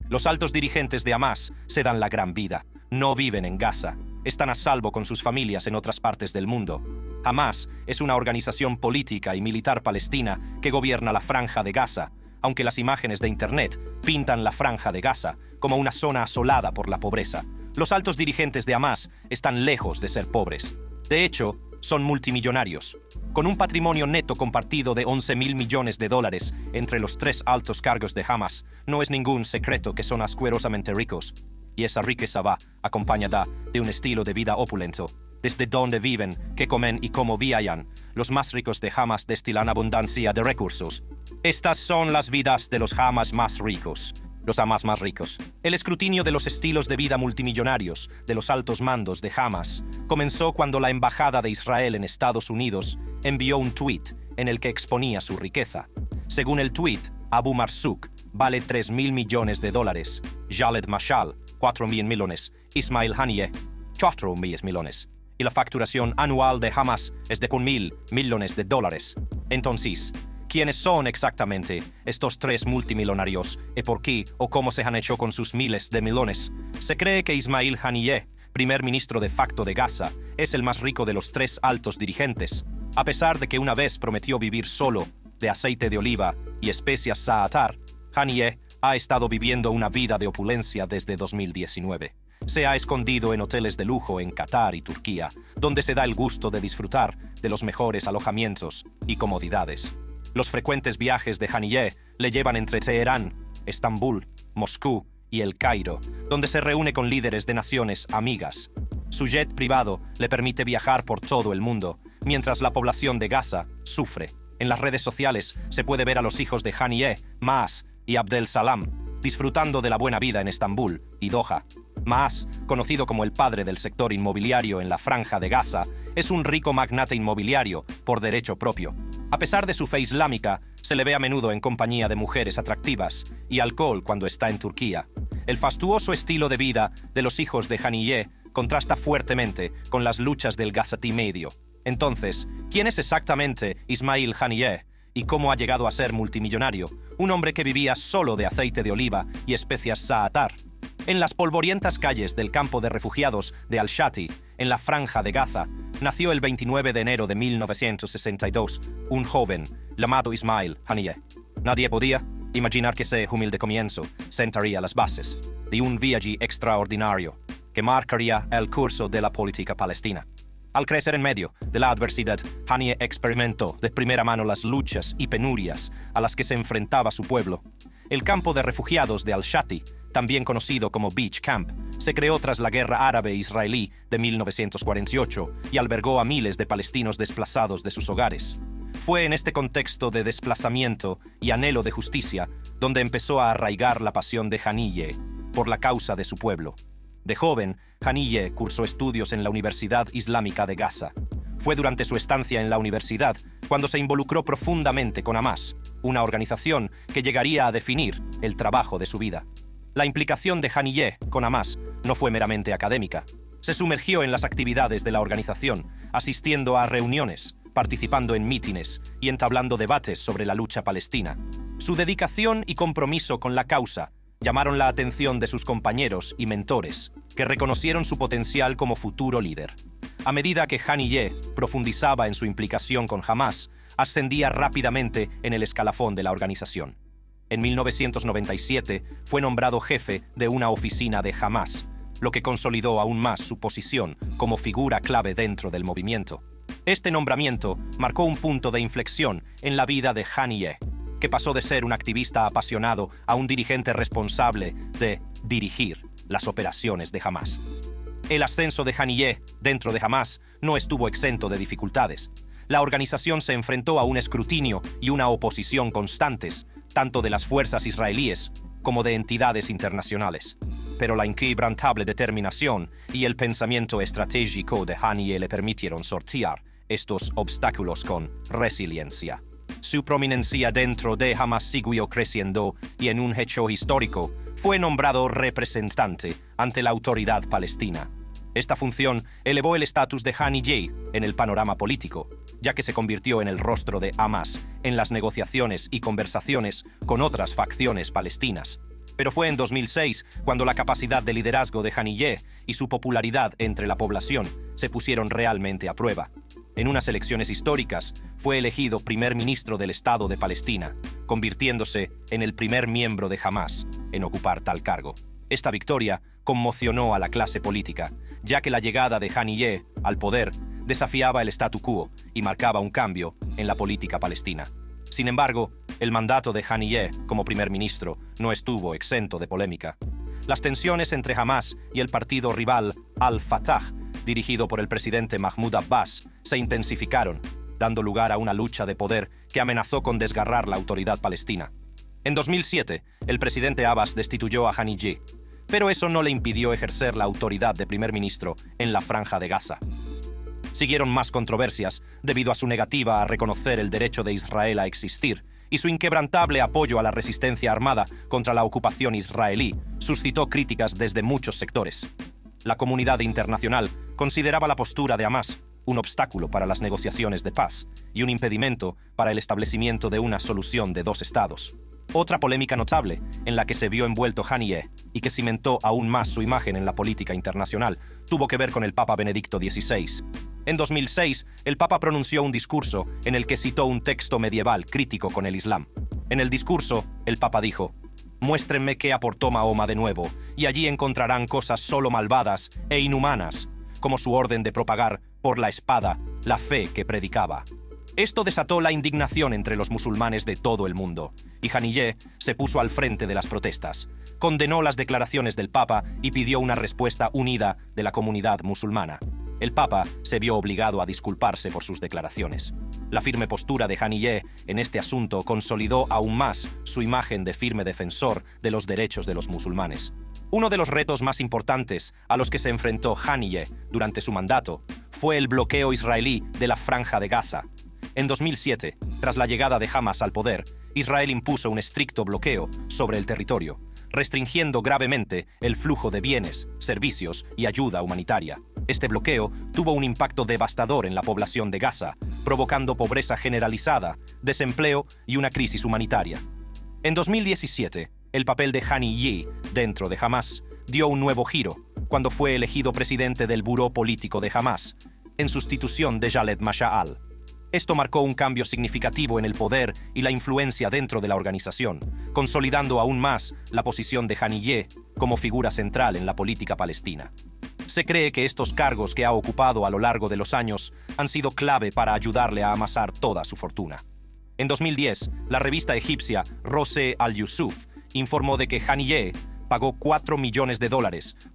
Los altos dirigentes de Hamás se dan la gran vida. No viven en Gaza. Están a salvo con sus familias en otras partes del mundo. Hamás es una organización política y militar palestina que gobierna la Franja de Gaza, aunque las imágenes de Internet pintan la Franja de Gaza como una zona asolada por la pobreza. Los altos dirigentes de Hamás están lejos de ser pobres. De hecho, son multimillonarios. Con un patrimonio neto compartido de 11.000 millones de dólares entre los 3 altos cargos de Hamás, no es ningún secreto que son asquerosamente ricos. Y esa riqueza va acompañada de un estilo de vida opulento. Desde dónde viven, qué comen y cómo viajan, los más ricos de Hamás destilan abundancia de recursos. Estas son las vidas de los Hamás más ricos. Los Hamás más ricos. El escrutinio de los estilos de vida multimillonarios de los altos mandos de Hamás comenzó cuando la Embajada de Israel en Estados Unidos envió un tuit en el que exponía su riqueza. Según el tuit, Abu Marzouk vale 3.000 millones de dólares, Khaled Mashal 4.000 millones, Ismail Haniyeh 4.000 millones, y la facturación anual de Hamás es de 1.000 millones de dólares. Entonces, ¿quiénes son exactamente estos 3 multimillonarios y por qué o cómo se han hecho con sus miles de millones? Se cree que Ismail Haniyeh, primer ministro de facto de Gaza, es el más rico de los 3 altos dirigentes, a pesar de que una vez prometió vivir solo de aceite de oliva y especias za'atar. Haniyeh ha estado viviendo una vida de opulencia desde 2019. Se ha escondido en hoteles de lujo en Qatar y Turquía, donde se da el gusto de disfrutar de los mejores alojamientos y comodidades. Los frecuentes viajes de Haniyeh le llevan entre Teherán, Estambul, Moscú y El Cairo, donde se reúne con líderes de naciones amigas. Su jet privado le permite viajar por todo el mundo, mientras la población de Gaza sufre. En las redes sociales se puede ver a los hijos de Haniyeh, Maas y Abdel Salam, disfrutando de la buena vida en Estambul y Doha. Maas, conocido como el padre del sector inmobiliario en la Franja de Gaza, es un rico magnate inmobiliario por derecho propio. A pesar de su fe islámica, se le ve a menudo en compañía de mujeres atractivas y alcohol cuando está en Turquía. El fastuoso estilo de vida de los hijos de Haniyeh contrasta fuertemente con las luchas del Gazatí medio. Entonces, ¿quién es exactamente Ismail Haniyeh y cómo ha llegado a ser multimillonario? Un hombre que vivía solo de aceite de oliva y especias za'atar. En las polvorientas calles del campo de refugiados de Al-Shati, en la Franja de Gaza, nació el 29 de enero de 1962 un joven llamado Ismail Haniyeh. Nadie podía imaginar que ese humilde comienzo sentaría las bases de un viaje extraordinario que marcaría el curso de la política palestina. Al crecer en medio de la adversidad, Haniyeh experimentó de primera mano las luchas y penurias a las que se enfrentaba su pueblo. El campo de refugiados de Al-Shati, también conocido como Beach Camp, se creó tras la guerra árabe-israelí de 1948 y albergó a miles de palestinos desplazados de sus hogares. Fue en este contexto de desplazamiento y anhelo de justicia donde empezó a arraigar la pasión de Haniyeh por la causa de su pueblo. De joven, Haniyeh cursó estudios en la Universidad Islámica de Gaza. Fue durante su estancia en la universidad cuando se involucró profundamente con Hamás, una organización que llegaría a definir el trabajo de su vida. La implicación de Haniyeh con Hamás no fue meramente académica. Se sumergió en las actividades de la organización, asistiendo a reuniones, participando en mítines y entablando debates sobre la lucha palestina. Su dedicación y compromiso con la causa llamaron la atención de sus compañeros y mentores, que reconocieron su potencial como futuro líder. A medida que Haniyeh profundizaba en su implicación con Hamás, ascendía rápidamente en el escalafón de la organización. En 1997 fue nombrado jefe de una oficina de Hamás, lo que consolidó aún más su posición como figura clave dentro del movimiento. Este nombramiento marcó un punto de inflexión en la vida de Haniyeh, que pasó de ser un activista apasionado a un dirigente responsable de dirigir las operaciones de Hamás. El ascenso de Haniyeh dentro de Hamás no estuvo exento de dificultades. La organización se enfrentó a un escrutinio y una oposición constantes, tanto de las fuerzas israelíes como de entidades internacionales. Pero la inquebrantable determinación y el pensamiento estratégico de Haniyeh le permitieron sortear estos obstáculos con resiliencia. Su prominencia dentro de Hamás siguió creciendo y en un hecho histórico fue nombrado representante ante la autoridad palestina. Esta función elevó el estatus de Haniyeh en el panorama político, ya que se convirtió en el rostro de Hamás en las negociaciones y conversaciones con otras facciones palestinas. Pero fue en 2006 cuando la capacidad de liderazgo de Haniyeh y su popularidad entre la población se pusieron realmente a prueba. En unas elecciones históricas, fue elegido primer ministro del Estado de Palestina, convirtiéndose en el primer miembro de Hamás en ocupar tal cargo. Esta victoria conmocionó a la clase política, ya que la llegada de Haniyeh al poder desafiaba el statu quo y marcaba un cambio en la política palestina. Sin embargo, el mandato de Haniyeh como primer ministro no estuvo exento de polémica. Las tensiones entre Hamás y el partido rival Al-Fatah, dirigido por el presidente Mahmoud Abbas, se intensificaron, dando lugar a una lucha de poder que amenazó con desgarrar la autoridad palestina. En 2007, el presidente Abbas destituyó a Haniyeh, pero eso no le impidió ejercer la autoridad de primer ministro en la Franja de Gaza. Siguieron más controversias debido a su negativa a reconocer el derecho de Israel a existir, y su inquebrantable apoyo a la resistencia armada contra la ocupación israelí suscitó críticas desde muchos sectores. La comunidad internacional consideraba la postura de Hamás un obstáculo para las negociaciones de paz y un impedimento para el establecimiento de una solución de dos estados. Otra polémica notable en la que se vio envuelto Haniyeh y que cimentó aún más su imagen en la política internacional tuvo que ver con el Papa Benedicto XVI. En 2006, el Papa pronunció un discurso en el que citó un texto medieval crítico con el Islam. En el discurso, el Papa dijo: «Muéstrenme qué aportó Mahoma de nuevo, y allí encontrarán cosas solo malvadas e inhumanas, como su orden de propagar por la espada la fe que predicaba». Esto desató la indignación entre los musulmanes de todo el mundo, y Haniyeh se puso al frente de las protestas, condenó las declaraciones del Papa y pidió una respuesta unida de la comunidad musulmana. El Papa se vio obligado a disculparse por sus declaraciones. La firme postura de Haniyeh en este asunto consolidó aún más su imagen de firme defensor de los derechos de los musulmanes. Uno de los retos más importantes a los que se enfrentó Haniyeh durante su mandato fue el bloqueo israelí de la Franja de Gaza. En 2007, tras la llegada de Hamás al poder, Israel impuso un estricto bloqueo sobre el territorio, restringiendo gravemente el flujo de bienes, servicios y ayuda humanitaria. Este bloqueo tuvo un impacto devastador en la población de Gaza, provocando pobreza generalizada, desempleo y una crisis humanitaria. En 2017, el papel de Haniyeh dentro de Hamás dio un nuevo giro cuando fue elegido presidente del Buró Político de Hamás, en sustitución de Khaled Mash'al. Esto marcó un cambio significativo en el poder y la influencia dentro de la organización, consolidando aún más la posición de Haniyeh como figura central en la política palestina. Se cree que estos cargos que ha ocupado a lo largo de los años han sido clave para ayudarle a amasar toda su fortuna. En 2010, la revista egipcia Rose Al-Yusuf informó de que Haniyeh pagó $4 millones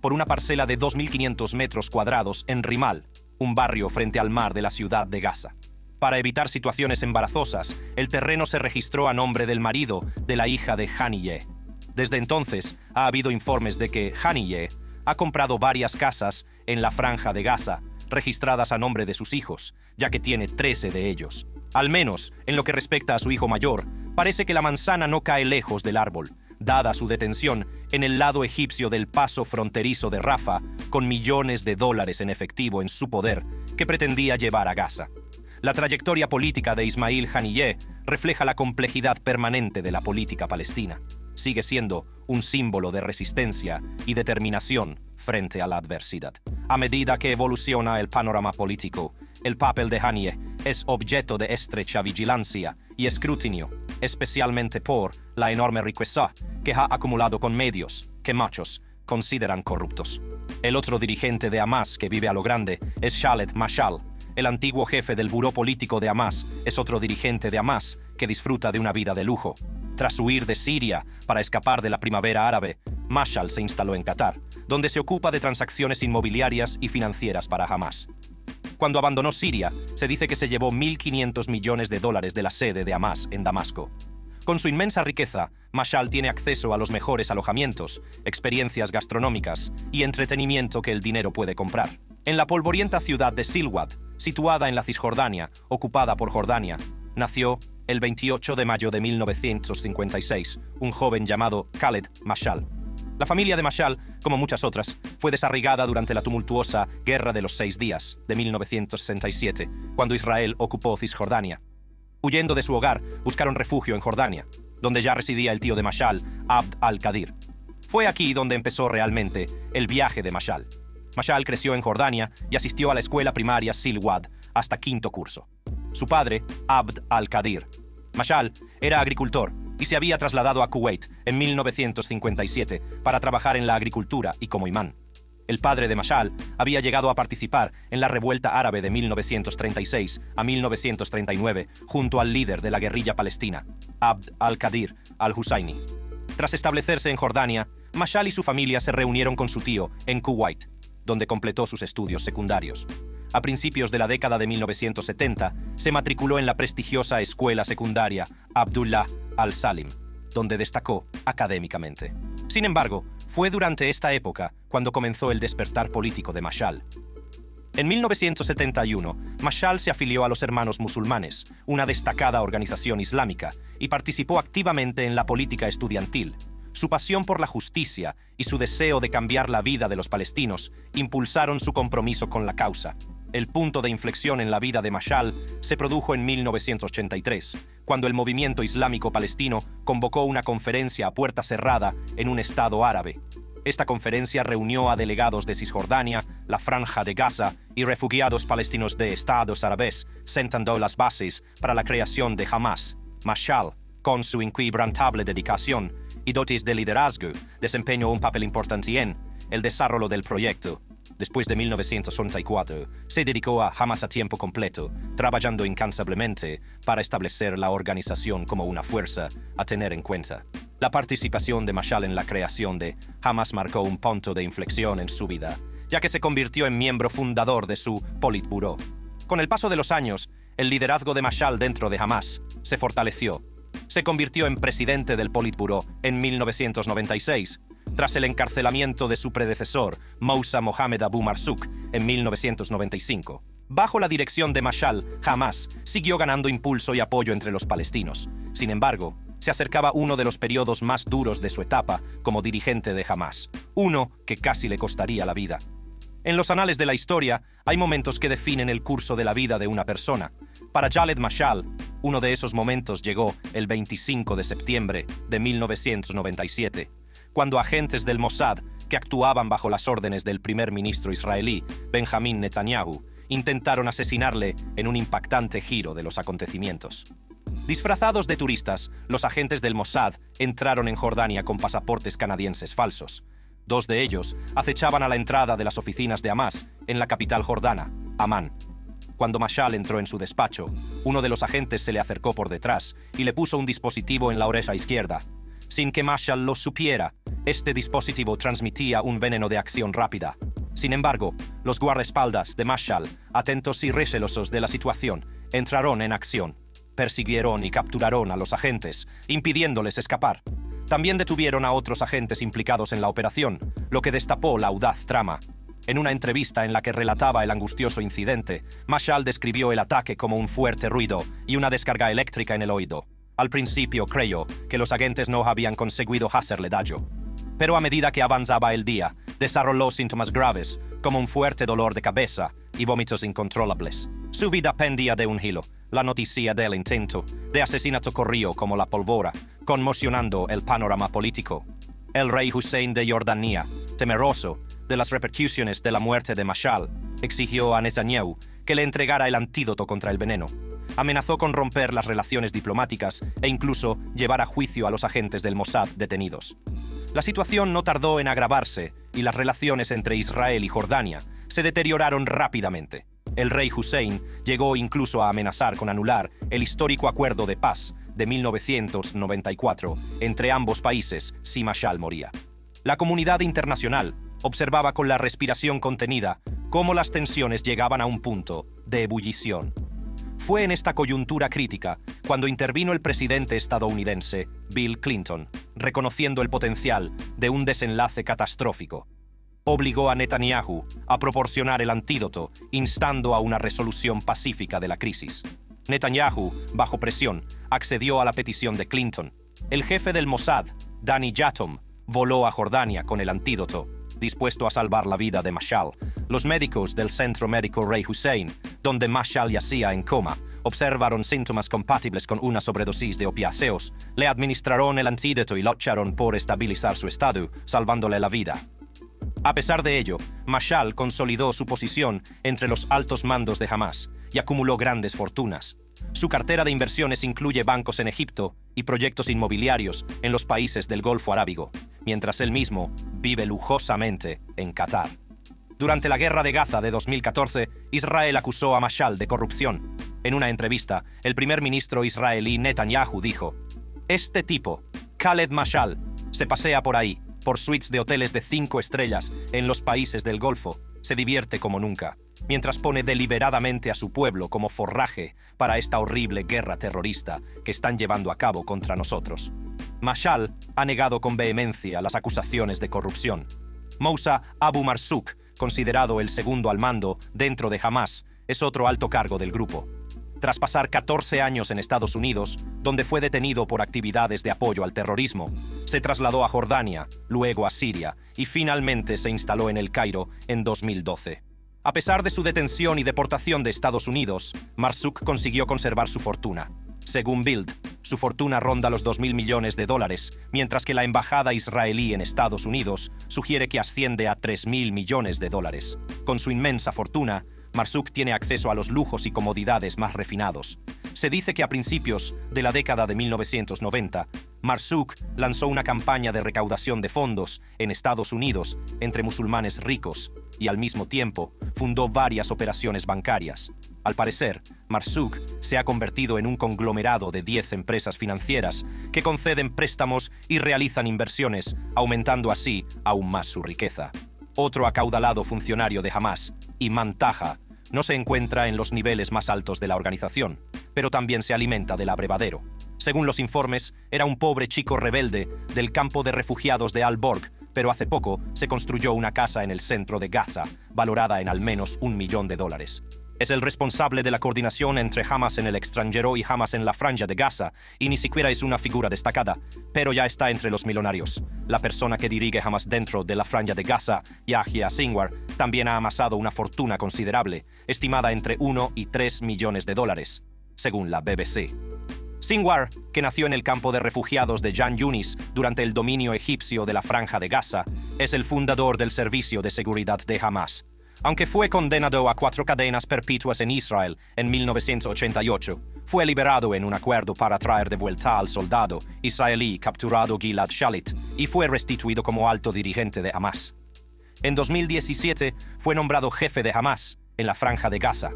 por una parcela de 2.500 metros cuadrados en Rimal, un barrio frente al mar de la ciudad de Gaza. Para evitar situaciones embarazosas, el terreno se registró a nombre del marido de la hija de Haniyeh. Desde entonces, ha habido informes de que Haniyeh ha comprado varias casas en la Franja de Gaza, registradas a nombre de sus hijos, ya que tiene 13 de ellos. Al menos, en lo que respecta a su hijo mayor, parece que la manzana no cae lejos del árbol, dada su detención en el lado egipcio del paso fronterizo de Rafah, con millones de dólares en efectivo en su poder, que pretendía llevar a Gaza. La trayectoria política de Ismail Haniyeh refleja la complejidad permanente de la política palestina. Sigue siendo un símbolo de resistencia y determinación frente a la adversidad. A medida que evoluciona el panorama político, el papel de Haniyeh es objeto de estrecha vigilancia y escrutinio, especialmente por la enorme riqueza que ha acumulado con medios que muchos consideran corruptos. El otro dirigente de Hamás que vive a lo grande es Khaled Mash'al. El antiguo jefe del buró político de Hamás es otro dirigente de Hamás que disfruta de una vida de lujo. Tras huir de Siria para escapar de la primavera árabe, Mash'al se instaló en Qatar, donde se ocupa de transacciones inmobiliarias y financieras para Hamás. Cuando abandonó Siria, se dice que se llevó $1.500 millones de la sede de Hamás en Damasco. Con su inmensa riqueza, Mash'al tiene acceso a los mejores alojamientos, experiencias gastronómicas y entretenimiento que el dinero puede comprar. En la polvorienta ciudad de Silwat, situada en la Cisjordania, ocupada por Jordania, nació el 28 de mayo de 1956 un joven llamado Khaled Mash'al. La familia de Mash'al, como muchas otras, fue desarraigada durante la tumultuosa Guerra de los 6 Días de 1967, cuando Israel ocupó Cisjordania. Huyendo de su hogar, buscaron refugio en Jordania, donde ya residía el tío de Mash'al, Abd al-Qadir. Fue aquí donde empezó realmente el viaje de Mashal. Mashal creció en Jordania y asistió a la escuela primaria Silwad hasta quinto curso. Su padre, Abd al-Qadir. Mashal era agricultor y se había trasladado a Kuwait en 1957 para trabajar en la agricultura y como imán. El padre de Mashal había llegado a participar en la revuelta árabe de 1936 a 1939 junto al líder de la guerrilla palestina, Abd al-Qadir al-Husayni. Tras establecerse en Jordania, Mashal y su familia se reunieron con su tío en Kuwait, donde completó sus estudios secundarios. A principios de la década de 1970, se matriculó en la prestigiosa escuela secundaria Abdullah al-Salim, donde destacó académicamente. Sin embargo, fue durante esta época cuando comenzó el despertar político de Mashal. En 1971, Mashal se afilió a los Hermanos Musulmanes, una destacada organización islámica, y participó activamente en la política estudiantil. Su pasión por la justicia y su deseo de cambiar la vida de los palestinos impulsaron su compromiso con la causa. El punto de inflexión en la vida de Mashal se produjo en 1983, cuando el movimiento islámico palestino convocó una conferencia a puerta cerrada en un estado árabe. Esta conferencia reunió a delegados de Cisjordania, la Franja de Gaza y refugiados palestinos de estados árabes, sentando las bases para la creación de Hamas. Mashal, con su inquebrantable dedicación y dotes de liderazgo, desempeñó un papel importante en el desarrollo del proyecto. Después de 1984, se dedicó a Hamas a tiempo completo, trabajando incansablemente para establecer la organización como una fuerza a tener en cuenta. La participación de Mashal en la creación de Hamas marcó un punto de inflexión en su vida, ya que se convirtió en miembro fundador de su Politburó. Con el paso de los años, el liderazgo de Mashal dentro de Hamas se fortaleció. Se convirtió en presidente del Politburó en 1996, tras el encarcelamiento de su predecesor, Moussa Mohamed Abu Marzouk, en 1995. Bajo la dirección de Mashal, Hamas siguió ganando impulso y apoyo entre los palestinos. Sin embargo, se acercaba uno de los periodos más duros de su etapa como dirigente de Hamas, uno que casi le costaría la vida. En los anales de la historia, hay momentos que definen el curso de la vida de una persona. Para Khaled Mashal, uno de esos momentos llegó el 25 de septiembre de 1997, cuando agentes del Mossad, que actuaban bajo las órdenes del primer ministro israelí, Benjamin Netanyahu, intentaron asesinarle en un impactante giro de los acontecimientos. Disfrazados de turistas, los agentes del Mossad entraron en Jordania con pasaportes canadienses falsos. 2 de ellos acechaban a la entrada de las oficinas de Hamas en la capital jordana, Amán. Cuando Mashal entró en su despacho, uno de los agentes se le acercó por detrás y le puso un dispositivo en la oreja izquierda. Sin que Mashal lo supiera, este dispositivo transmitía un veneno de acción rápida. Sin embargo, los guardaespaldas de Mashal, atentos y recelosos de la situación, entraron en acción. Persiguieron y capturaron a los agentes, impidiéndoles escapar. También detuvieron a otros agentes implicados en la operación, lo que destapó la audaz trama. En una entrevista en la que relataba el angustioso incidente, Mashal describió el ataque como un fuerte ruido y una descarga eléctrica en el oído. Al principio creyó que los agentes no habían conseguido hacerle daño. Pero a medida que avanzaba el día, desarrolló síntomas graves, como un fuerte dolor de cabeza y vómitos incontrolables. Su vida pendía de un hilo. La noticia del intento de asesinato corrió como la pólvora, conmocionando el panorama político. El rey Hussein de Jordania, temeroso de las repercusiones de la muerte de Mashal, exigió a Netanyahu que le entregara el antídoto contra el veneno. Amenazó con romper las relaciones diplomáticas e incluso llevar a juicio a los agentes del Mossad detenidos. La situación no tardó en agravarse y las relaciones entre Israel y Jordania se deterioraron rápidamente. El rey Hussein llegó incluso a amenazar con anular el histórico acuerdo de paz de 1994 entre ambos países si Mashal moría. La comunidad internacional observaba con la respiración contenida cómo las tensiones llegaban a un punto de ebullición. Fue en esta coyuntura crítica cuando intervino el presidente estadounidense Bill Clinton, reconociendo el potencial de un desenlace catastrófico. Obligó a Netanyahu a proporcionar el antídoto, instando a una resolución pacífica de la crisis. Netanyahu, bajo presión, accedió a la petición de Clinton. El jefe del Mossad, Danny Yatom, voló a Jordania con el antídoto, dispuesto a salvar la vida de Mashal. Los médicos del Centro Médico Rey Hussein, donde Mashal yacía en coma, observaron síntomas compatibles con una sobredosis de opiáceos, le administraron el antídoto y lucharon por estabilizar su estado, salvándole la vida. A pesar de ello, Mashal consolidó su posición entre los altos mandos de Hamás y acumuló grandes fortunas. Su cartera de inversiones incluye bancos en Egipto y proyectos inmobiliarios en los países del Golfo Arábigo, mientras él mismo vive lujosamente en Qatar. Durante la Guerra de Gaza de 2014, Israel acusó a Mashal de corrupción. En una entrevista, el primer ministro israelí Netanyahu dijo: "Este tipo, Khaled Mashal, se pasea por ahí, por suites de hoteles de 5 estrellas en los países del Golfo, se divierte como nunca, mientras pone deliberadamente a su pueblo como forraje para esta horrible guerra terrorista que están llevando a cabo contra nosotros". Mashal ha negado con vehemencia las acusaciones de corrupción. Moussa Abu Marzouk, considerado el segundo al mando dentro de Hamás, es otro alto cargo del grupo. Tras pasar 14 años en Estados Unidos, donde fue detenido por actividades de apoyo al terrorismo, se trasladó a Jordania, luego a Siria y finalmente se instaló en El Cairo en 2012. A pesar de su detención y deportación de Estados Unidos, Marzouk consiguió conservar su fortuna. Según Bild, su fortuna ronda los $2.000 millones, mientras que la embajada israelí en Estados Unidos sugiere que asciende a $3.000 millones. Con su inmensa fortuna, Marzouk tiene acceso a los lujos y comodidades más refinados. Se dice que a principios de la década de 1990, Marzouk lanzó una campaña de recaudación de fondos en Estados Unidos entre musulmanes ricos y al mismo tiempo fundó varias operaciones bancarias. Al parecer, Marzouk se ha convertido en un conglomerado de 10 empresas financieras que conceden préstamos y realizan inversiones, aumentando así aún más su riqueza. Otro acaudalado funcionario de Hamás, Iman Taha, no se encuentra en los niveles más altos de la organización, pero también se alimenta del abrevadero. Según los informes, era un pobre chico rebelde del campo de refugiados de Al-Borg, pero hace poco se construyó una casa en el centro de Gaza, valorada en al menos $1 millón. Es el responsable de la coordinación entre Hamás en el extranjero y Hamás en la franja de Gaza, y ni siquiera es una figura destacada, pero ya está entre los millonarios. La persona que dirige Hamás dentro de la franja de Gaza, Yahya Sinwar, también ha amasado una fortuna considerable, estimada entre $1 y $3 millones, según la BBC. Sinwar, que nació en el campo de refugiados de Jan Yunis durante el dominio egipcio de la franja de Gaza, es el fundador del Servicio de Seguridad de Hamás. Aunque fue condenado a 4 cadenas perpetuas en Israel en 1988, fue liberado en un acuerdo para traer de vuelta al soldado israelí capturado Gilad Shalit y fue restituido como alto dirigente de Hamás. En 2017 fue nombrado jefe de Hamás en la franja de Gaza.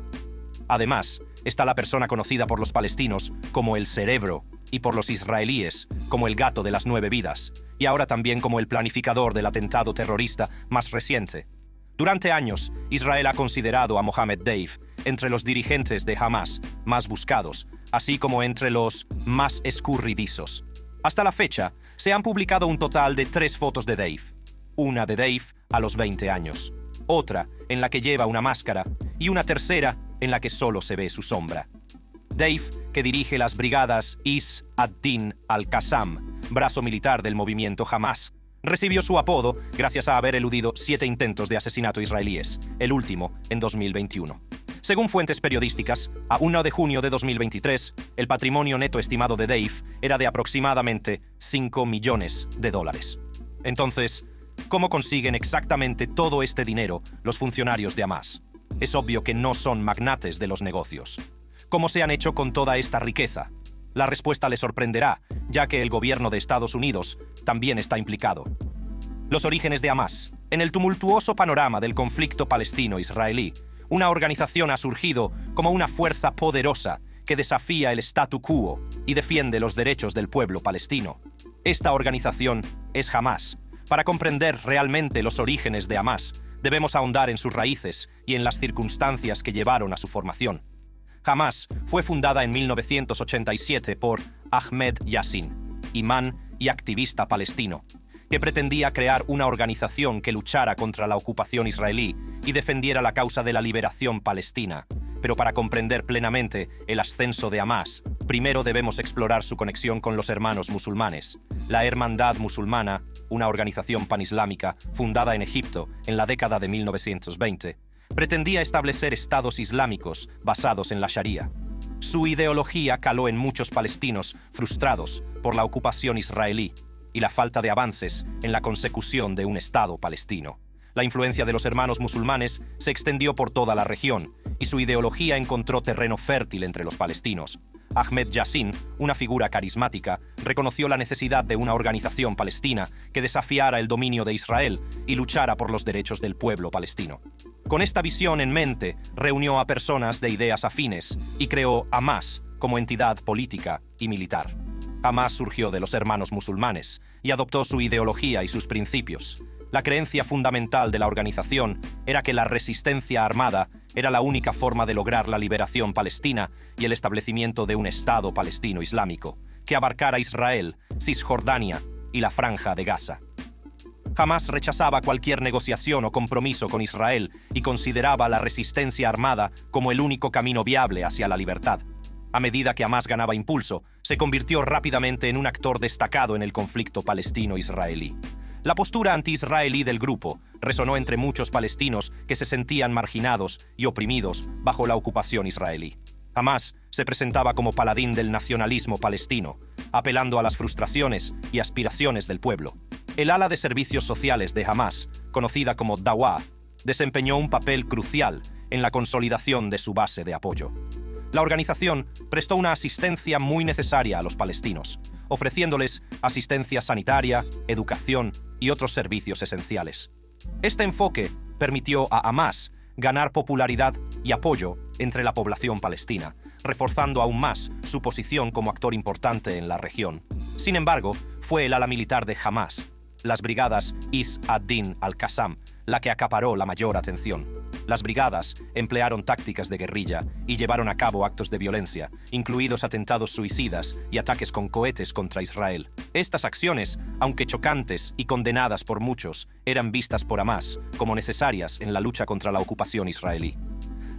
Además, está la persona conocida por los palestinos como el cerebro y por los israelíes como el gato de las 9 vidas, y ahora también como el planificador del atentado terrorista más reciente. Durante años, Israel ha considerado a Mohammed Deif entre los dirigentes de Hamás más buscados, así como entre los más escurridizos. Hasta la fecha, se han publicado un total de 3 fotos de Deif. Una de Deif a los 20 años, otra en la que lleva una máscara y una tercera en la que solo se ve su sombra. Deif, que dirige las brigadas Is ad-Din al-Qassam, brazo militar del movimiento Hamás, recibió su apodo gracias a haber eludido 7 intentos de asesinato israelíes, el último en 2021. Según fuentes periodísticas, a 1 de junio de 2023, el patrimonio neto estimado de Deif era de aproximadamente $5 millones. Entonces, ¿cómo consiguen exactamente todo este dinero los funcionarios de Hamás? Es obvio que no son magnates de los negocios. ¿Cómo se han hecho con toda esta riqueza? La respuesta le sorprenderá, ya que el gobierno de Estados Unidos también está implicado. Los orígenes de Hamás. En el tumultuoso panorama del conflicto palestino-israelí, una organización ha surgido como una fuerza poderosa que desafía el statu quo y defiende los derechos del pueblo palestino. Esta organización es Hamás. Para comprender realmente los orígenes de Hamás, debemos ahondar en sus raíces y en las circunstancias que llevaron a su formación. Hamás fue fundada en 1987 por Ahmed Yassin, imán y activista palestino, que pretendía crear una organización que luchara contra la ocupación israelí y defendiera la causa de la liberación palestina. Pero para comprender plenamente el ascenso de Hamás, Primero debemos explorar su conexión con los hermanos musulmanes. La Hermandad Musulmana, una organización panislámica fundada en Egipto en la década de 1920, pretendía establecer estados islámicos basados en la Sharia. Su ideología caló en muchos palestinos frustrados por la ocupación israelí y la falta de avances en la consecución de un Estado palestino. La influencia de los hermanos musulmanes se extendió por toda la región y su ideología encontró terreno fértil entre los palestinos. Ahmed Yassin, una figura carismática, reconoció la necesidad de una organización palestina que desafiara el dominio de Israel y luchara por los derechos del pueblo palestino. Con esta visión en mente, reunió a personas de ideas afines y creó Hamas como entidad política y militar. Hamas surgió de los hermanos musulmanes y adoptó su ideología y sus principios. La creencia fundamental de la organización era que la resistencia armada era la única forma de lograr la liberación palestina y el establecimiento de un Estado palestino islámico, que abarcara Israel, Cisjordania y la Franja de Gaza. Hamas rechazaba cualquier negociación o compromiso con Israel y consideraba la resistencia armada como el único camino viable hacia la libertad. A medida que Hamas ganaba impulso, se convirtió rápidamente en un actor destacado en el conflicto palestino-israelí. La postura anti-israelí del grupo resonó entre muchos palestinos que se sentían marginados y oprimidos bajo la ocupación israelí. Hamas se presentaba como paladín del nacionalismo palestino, apelando a las frustraciones y aspiraciones del pueblo. El ala de servicios sociales de Hamas, conocida como Dawah, desempeñó un papel crucial en la consolidación de su base de apoyo. La organización prestó una asistencia muy necesaria a los palestinos, ofreciéndoles asistencia sanitaria, educación y otros servicios esenciales. Este enfoque permitió a Hamas ganar popularidad y apoyo entre la población palestina, reforzando aún más su posición como actor importante en la región. Sin embargo, fue el ala militar de Hamas, las brigadas Is ad-Din al-Qassam, la que acaparó la mayor atención. Las brigadas emplearon tácticas de guerrilla y llevaron a cabo actos de violencia, incluidos atentados suicidas y ataques con cohetes contra Israel. Estas acciones, aunque chocantes y condenadas por muchos, eran vistas por Hamas como necesarias en la lucha contra la ocupación israelí.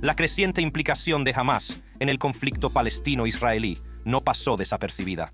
La creciente implicación de Hamas en el conflicto palestino-israelí no pasó desapercibida.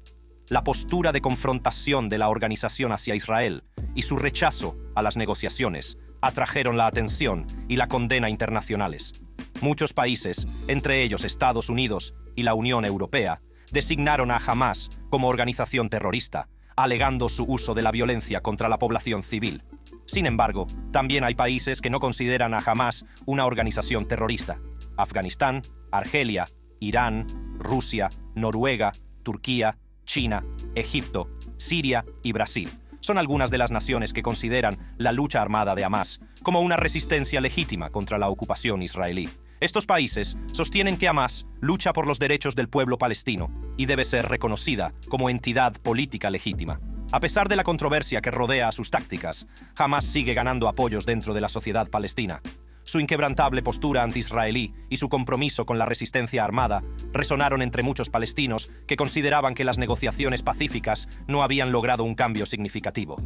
La postura de confrontación de la organización hacia Israel y su rechazo a las negociaciones atrajeron la atención y la condena internacionales. Muchos países, entre ellos Estados Unidos y la Unión Europea, designaron a Hamas como organización terrorista, alegando su uso de la violencia contra la población civil. Sin embargo, también hay países que no consideran a Hamas una organización terrorista. Afganistán, Argelia, Irán, Rusia, Noruega, Turquía, China, Egipto, Siria y Brasil son algunas de las naciones que consideran la lucha armada de Hamas como una resistencia legítima contra la ocupación israelí. Estos países sostienen que Hamas lucha por los derechos del pueblo palestino y debe ser reconocida como entidad política legítima. A pesar de la controversia que rodea a sus tácticas, Hamas sigue ganando apoyos dentro de la sociedad palestina. Su inquebrantable postura anti-israelí y su compromiso con la resistencia armada resonaron entre muchos palestinos que consideraban que las negociaciones pacíficas no habían logrado un cambio significativo.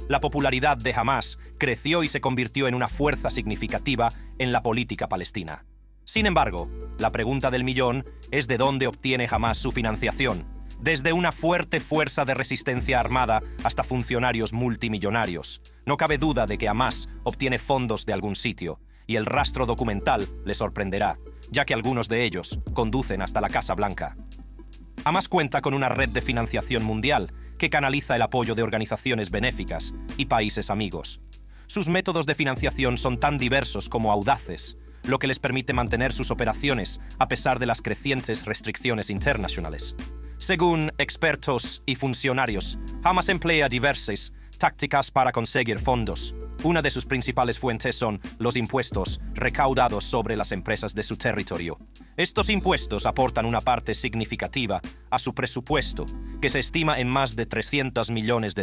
La popularidad de Hamas creció y se convirtió en una fuerza significativa en la política palestina. Sin embargo, la pregunta del millón es de dónde obtiene Hamas su financiación. Desde una fuerte fuerza de resistencia armada hasta funcionarios multimillonarios. No cabe duda de que Hamas obtiene fondos de algún sitio, y el rastro documental le sorprenderá, ya que algunos de ellos conducen hasta la Casa Blanca. Hamas cuenta con una red de financiación mundial que canaliza el apoyo de organizaciones benéficas y países amigos. Sus métodos de financiación son tan diversos como audaces, lo que les permite mantener sus operaciones a pesar de las crecientes restricciones internacionales. Según expertos y funcionarios, Hamas emplea diversas tácticas para conseguir fondos. Una de sus principales fuentes son los impuestos recaudados sobre las empresas de su territorio. Estos impuestos aportan una parte significativa a su presupuesto, que se estima en más de $300 millones.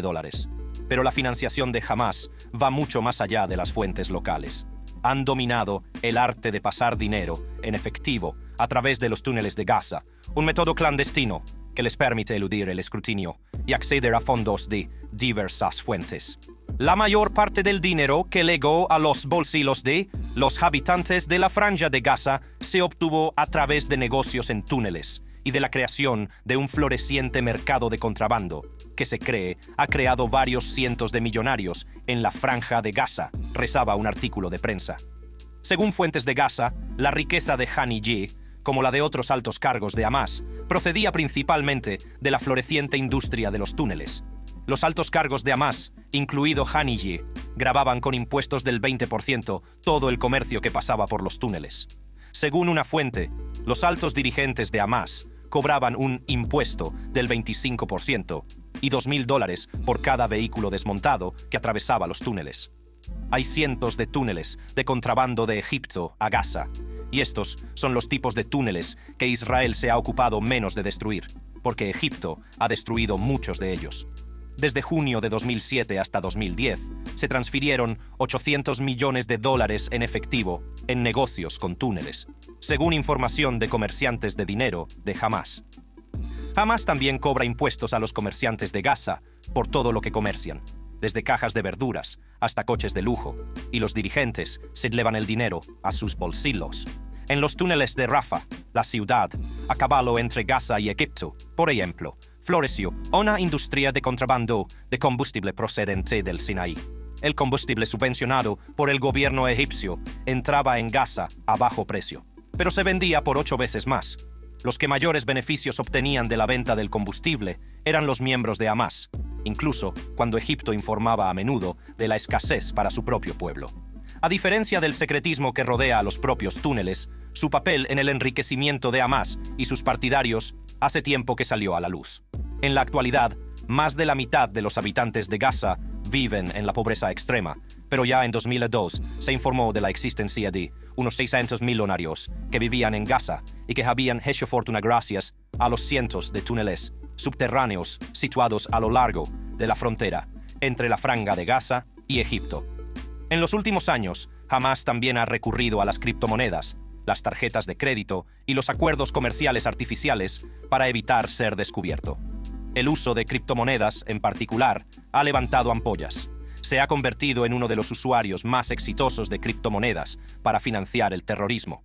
Pero la financiación de Hamas va mucho más allá de las fuentes locales. Han dominado el arte de pasar dinero en efectivo a través de los túneles de Gaza, un método clandestino que les permite eludir el escrutinio y acceder a fondos de diversas fuentes. La mayor parte del dinero que llegó a los bolsillos de los habitantes de la Franja de Gaza se obtuvo a través de negocios en túneles, y de la creación de un floreciente mercado de contrabando, que se cree ha creado varios cientos de millonarios en la Franja de Gaza, rezaba un artículo de prensa. Según fuentes de Gaza, la riqueza de Hani G, como la de otros altos cargos de Hamás, procedía principalmente de la floreciente industria de los túneles. Los altos cargos de Hamás, incluido Hani G, gravaban con impuestos del 20% todo el comercio que pasaba por los túneles. Según una fuente, los altos dirigentes de Hamás cobraban un impuesto del 25% y $2.000 por cada vehículo desmontado que atravesaba los túneles. Hay cientos de túneles de contrabando de Egipto a Gaza, y estos son los tipos de túneles que Israel se ha ocupado menos de destruir, porque Egipto ha destruido muchos de ellos. Desde junio de 2007 hasta 2010, se transfirieron $800 millones en efectivo en negocios con túneles, según información de comerciantes de dinero de Hamás. Hamás también cobra impuestos a los comerciantes de Gaza por todo lo que comercian, desde cajas de verduras hasta coches de lujo, y los dirigentes se llevan el dinero a sus bolsillos. En los túneles de Rafah, la ciudad, a caballo entre Gaza y Egipto, por ejemplo, floreció una industria de contrabando de combustible procedente del Sinaí. El combustible subvencionado por el gobierno egipcio entraba en Gaza a bajo precio, pero se vendía por 8 veces más. Los que mayores beneficios obtenían de la venta del combustible eran los miembros de Hamás, incluso cuando Egipto informaba a menudo de la escasez para su propio pueblo. A diferencia del secretismo que rodea a los propios túneles, su papel en el enriquecimiento de Hamás y sus partidarios hace tiempo que salió a la luz. En la actualidad, más de la mitad de los habitantes de Gaza viven en la pobreza extrema, pero ya en 2002 se informó de la existencia de unos 600 millonarios que vivían en Gaza y que habían hecho fortuna gracias a los cientos de túneles subterráneos situados a lo largo de la frontera entre la Franja de Gaza y Egipto. En los últimos años, Hamás también ha recurrido a las criptomonedas, las tarjetas de crédito y los acuerdos comerciales artificiales para evitar ser descubierto. El uso de criptomonedas, en particular, ha levantado ampollas. Se ha convertido en uno de los usuarios más exitosos de criptomonedas para financiar el terrorismo.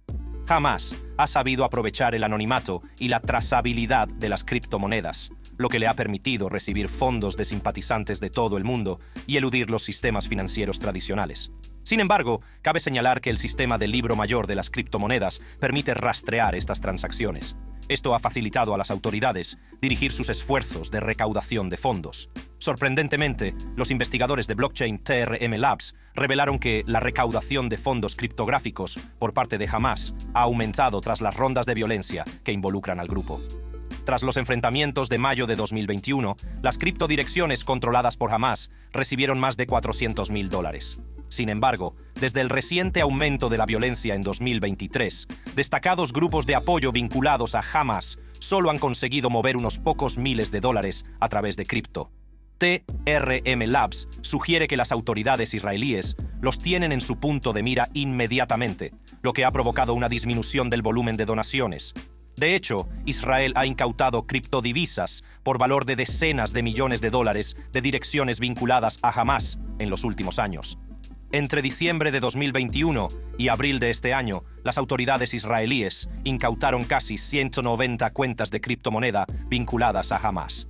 Hamás ha sabido aprovechar el anonimato y la trazabilidad de las criptomonedas, lo que le ha permitido recibir fondos de simpatizantes de todo el mundo y eludir los sistemas financieros tradicionales. Sin embargo, cabe señalar que el sistema del libro mayor de las criptomonedas permite rastrear estas transacciones. Esto ha facilitado a las autoridades dirigir sus esfuerzos de recaudación de fondos. Sorprendentemente, los investigadores de blockchain TRM Labs revelaron que la recaudación de fondos criptográficos por parte de Hamás ha aumentado tras las rondas de violencia que involucran al grupo. Tras los enfrentamientos de mayo de 2021, las criptodirecciones controladas por Hamás recibieron más de $400.000. Sin embargo, desde el reciente aumento de la violencia en 2023, destacados grupos de apoyo vinculados a Hamás solo han conseguido mover unos pocos miles de dólares a través de cripto. TRM Labs sugiere que las autoridades israelíes los tienen en su punto de mira inmediatamente, lo que ha provocado una disminución del volumen de donaciones. De hecho, Israel ha incautado criptodivisas por valor de decenas de millones de dólares de direcciones vinculadas a Hamás en los últimos años. Entre diciembre de 2021 y abril de este año, las autoridades israelíes incautaron casi 190 cuentas de criptomoneda vinculadas a Hamás.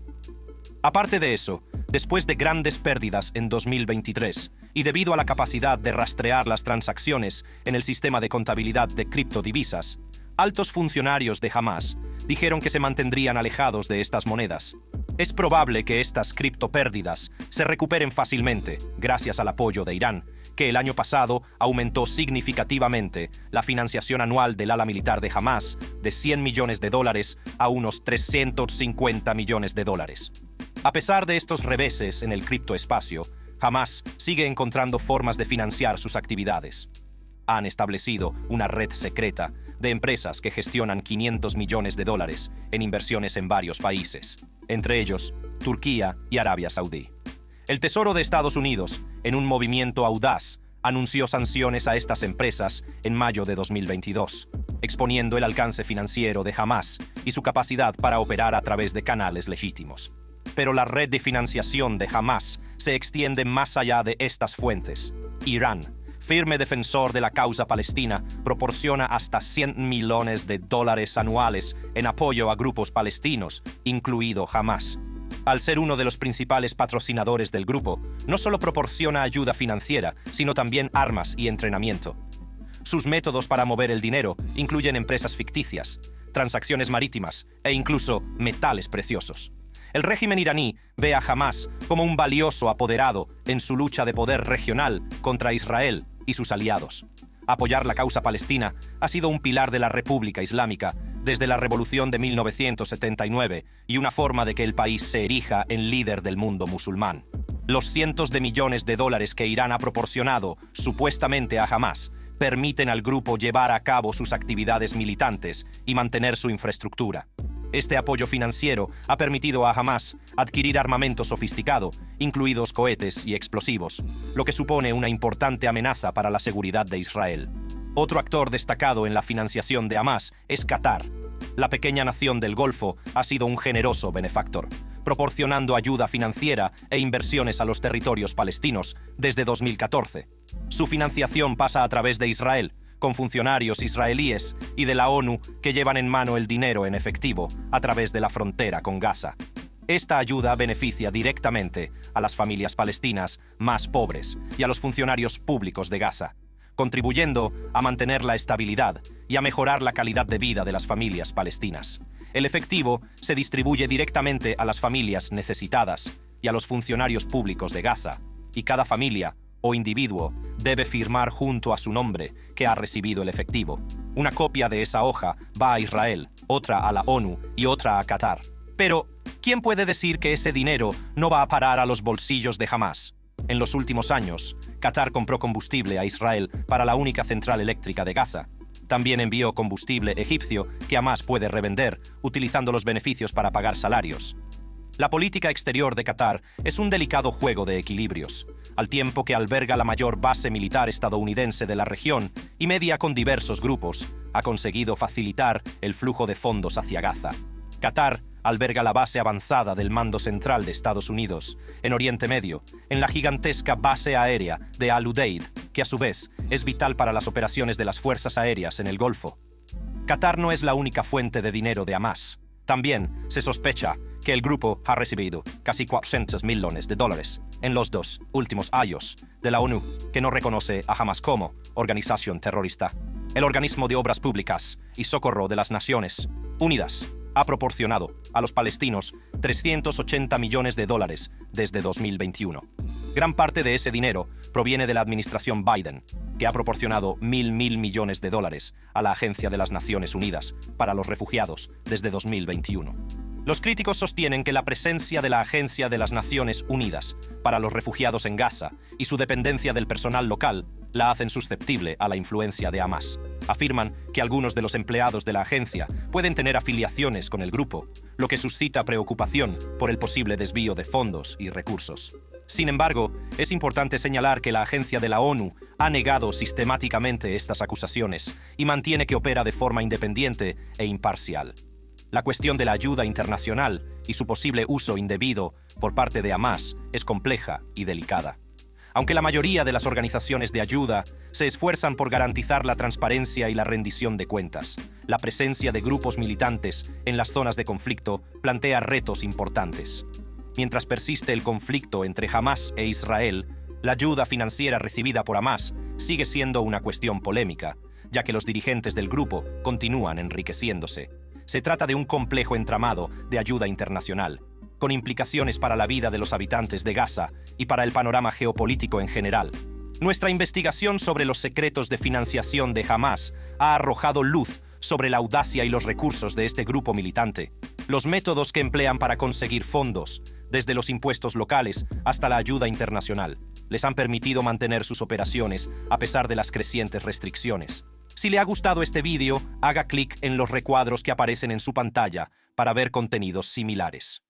Aparte de eso, después de grandes pérdidas en 2023 y debido a la capacidad de rastrear las transacciones en el sistema de contabilidad de criptodivisas, altos funcionarios de Hamás dijeron que se mantendrían alejados de estas monedas. Es probable que estas criptopérdidas se recuperen fácilmente gracias al apoyo de Irán, que el año pasado aumentó significativamente la financiación anual del ala militar de Hamás de $100 millones a unos $350 millones. A pesar de estos reveses en el criptoespacio, Hamás sigue encontrando formas de financiar sus actividades. Han establecido una red secreta de empresas que gestionan $500 millones en inversiones en varios países, entre ellos Turquía y Arabia Saudí. El Tesoro de Estados Unidos, en un movimiento audaz, anunció sanciones a estas empresas en mayo de 2022, exponiendo el alcance financiero de Hamás y su capacidad para operar a través de canales legítimos. Pero la red de financiación de Hamás se extiende más allá de estas fuentes. Irán firme defensor de la causa palestina, proporciona hasta $100 millones anuales en apoyo a grupos palestinos, incluido Hamás. Al ser uno de los principales patrocinadores del grupo, no solo proporciona ayuda financiera, sino también armas y entrenamiento. Sus métodos para mover el dinero incluyen empresas ficticias, transacciones marítimas e incluso metales preciosos. El régimen iraní ve a Hamás como un valioso apoderado en su lucha de poder regional contra Israel y sus aliados. Apoyar la causa palestina ha sido un pilar de la República Islámica desde la Revolución de 1979 y una forma de que el país se erija en líder del mundo musulmán. Los cientos de millones de dólares que Irán ha proporcionado supuestamente a Hamás permiten al grupo llevar a cabo sus actividades militantes y mantener su infraestructura. Este apoyo financiero ha permitido a Hamás adquirir armamento sofisticado, incluidos cohetes y explosivos, lo que supone una importante amenaza para la seguridad de Israel. Otro actor destacado en la financiación de Hamás es Qatar. La pequeña nación del Golfo ha sido un generoso benefactor, proporcionando ayuda financiera e inversiones a los territorios palestinos desde 2014. Su financiación pasa a través de Israel, con funcionarios israelíes y de la ONU que llevan en mano el dinero en efectivo a través de la frontera con Gaza. Esta ayuda beneficia directamente a las familias palestinas más pobres y a los funcionarios públicos de Gaza, contribuyendo a mantener la estabilidad y a mejorar la calidad de vida de las familias palestinas. El efectivo se distribuye directamente a las familias necesitadas y a los funcionarios públicos de Gaza, y cada familia o individuo debe firmar junto a su nombre que ha recibido el efectivo. Una copia de esa hoja va a Israel, otra a la ONU y otra a Qatar. Pero, ¿quién puede decir que ese dinero no va a parar a los bolsillos de Hamás? En los últimos años, Qatar compró combustible a Israel para la única central eléctrica de Gaza. También envió combustible egipcio que Hamás puede revender, utilizando los beneficios para pagar salarios. La política exterior de Qatar es un delicado juego de equilibrios, al tiempo que alberga la mayor base militar estadounidense de la región y media con diversos grupos, ha conseguido facilitar el flujo de fondos hacia Gaza. Qatar alberga la base avanzada del Mando Central de Estados Unidos, en Oriente Medio, en la gigantesca base aérea de Al-Udeid, que a su vez es vital para las operaciones de las fuerzas aéreas en el Golfo. Qatar no es la única fuente de dinero de Hamás. También se sospecha que el grupo ha recibido casi $400 millones en los 2 últimos años de la ONU, que no reconoce a Hamás como organización terrorista. El Organismo de Obras Públicas y Socorro de las Naciones Unidas ha proporcionado a los palestinos $380 millones desde 2021. Gran parte de ese dinero proviene de la administración Biden, que ha proporcionado $1.000 millones a la Agencia de las Naciones Unidas para los Refugiados desde 2021. Los críticos sostienen que la presencia de la Agencia de las Naciones Unidas para los Refugiados en Gaza y su dependencia del personal local la hacen susceptible a la influencia de Hamás. Afirman que algunos de los empleados de la agencia pueden tener afiliaciones con el grupo, lo que suscita preocupación por el posible desvío de fondos y recursos. Sin embargo, es importante señalar que la agencia de la ONU ha negado sistemáticamente estas acusaciones y mantiene que opera de forma independiente e imparcial. La cuestión de la ayuda internacional y su posible uso indebido por parte de Hamás es compleja y delicada. Aunque la mayoría de las organizaciones de ayuda se esfuerzan por garantizar la transparencia y la rendición de cuentas, la presencia de grupos militantes en las zonas de conflicto plantea retos importantes. Mientras persiste el conflicto entre Hamás e Israel, la ayuda financiera recibida por Hamás sigue siendo una cuestión polémica, ya que los dirigentes del grupo continúan enriqueciéndose. Se trata de un complejo entramado de ayuda internacional, con implicaciones para la vida de los habitantes de Gaza y para el panorama geopolítico en general. Nuestra investigación sobre los secretos de financiación de Hamás ha arrojado luz sobre la audacia y los recursos de este grupo militante, los métodos que emplean para conseguir fondos, desde los impuestos locales hasta la ayuda internacional, les han permitido mantener sus operaciones a pesar de las crecientes restricciones. Si le ha gustado este vídeo, haga clic en los recuadros que aparecen en su pantalla para ver contenidos similares.